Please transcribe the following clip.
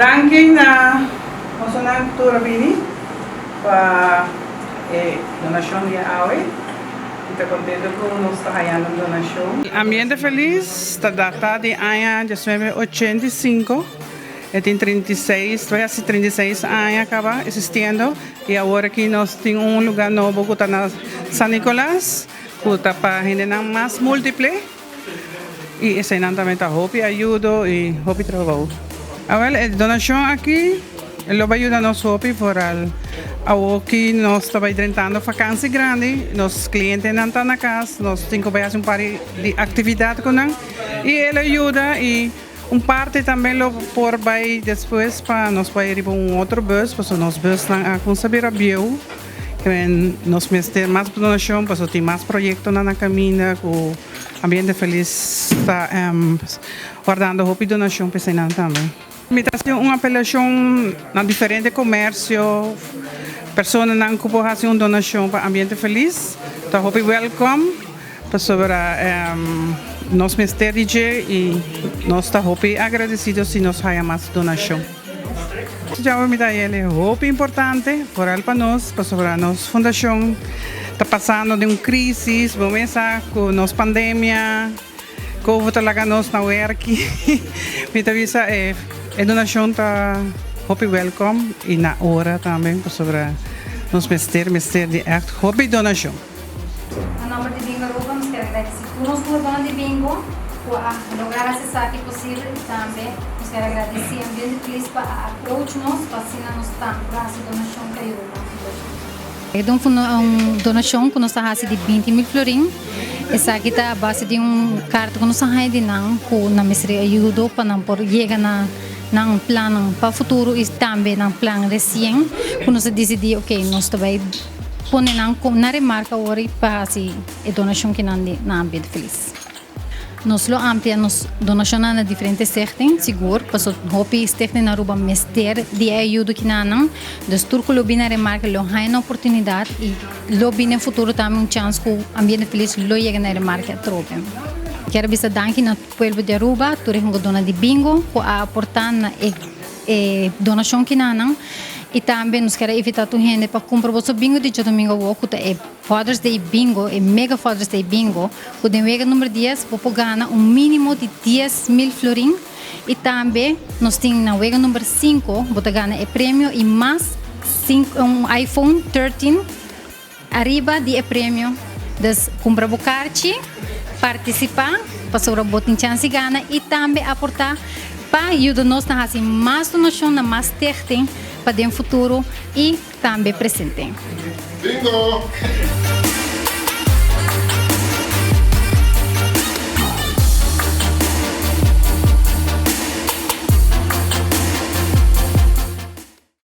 Danke na masunang turabini pa donasyon niya away. Kita contento con nuestra hayana donación. Ambiente feliz, esta data de año 1985. En 36, todavía hace 36 años acaba existiendo y ahora aquí nos tiene un lugar nuevo que está en San Nicolás, que está para gente más múltiple y ese también está hopi ayuda y hopi trabajo. Ahora la donación aquí lo va a ayudar a nosotros por aquí nos estaba intentando vacancia grande, los clientes no están acá, nos tengo que hacer un par de actividades con él y él ayuda y parte também lo por vai depois para nós vai ir para outro bus, para nós bus na com saber a bio, que nós ter mais donação, para ter mais projetos na caminha, com ambiente feliz está guardando roupa donação para ser também. Imitação uma apelação na diferente comércio, pessoas não ocupam uma donação para ambiente feliz, tá roupa welcome, para sobre nós mestre DJ e nós está hopi agradecidos se nos haya mais donação. Já vou me dar ele hopi importante para nós, para sobre a nossa fundação está passando de uma crise, vamos pensar com nossa pandemia, como talaga nós na work, me avisa a donação está hopi welcome e na hora também para sobre nós mestre de echt hopi donação. Nos donos de bingo por lograr acessar aqui possível também nos quero agradecer ambiente feliz para approach nos para nos dar essa donação que ajuda. É uma donação que nos dá de 20 mil florim. Essa aqui está a base de carta que nos dá de não que na mestre ajuda para não por chegar na plano para o futuro e também na plano recém que nos decidir ok nós também pone na remarca ora para assim a donação que na ambiente feliz. Nós lo amplia nos donação na diferentes settings seguro para o hopi estende na ruba mester de ajuda que não dos turco lo bina remarca lo há na oportunidade e lo bina futuro também chance que o ambiente feliz lo chega na remarca trobe. Quero bisa danki na pueblo de Aruba tu rengo dona de bingo ko a aportar na donação que não e também nos quer evitar tu gente para comprar o bingo de domingo o que é Father's Day Bingo e Mega Father's Day Bingo o de mega número 10 vou ganhar mínimo de 10 mil florim e também nós temos na mega número 5 vou ganhar prêmio e mais iPhone 13 arriba de prêmio das comprar o carte participar para sobre botin chance ganhar e também aportar para ajudar-nos a fazer mais donação na mais terra para o futuro e também presente. Bingo!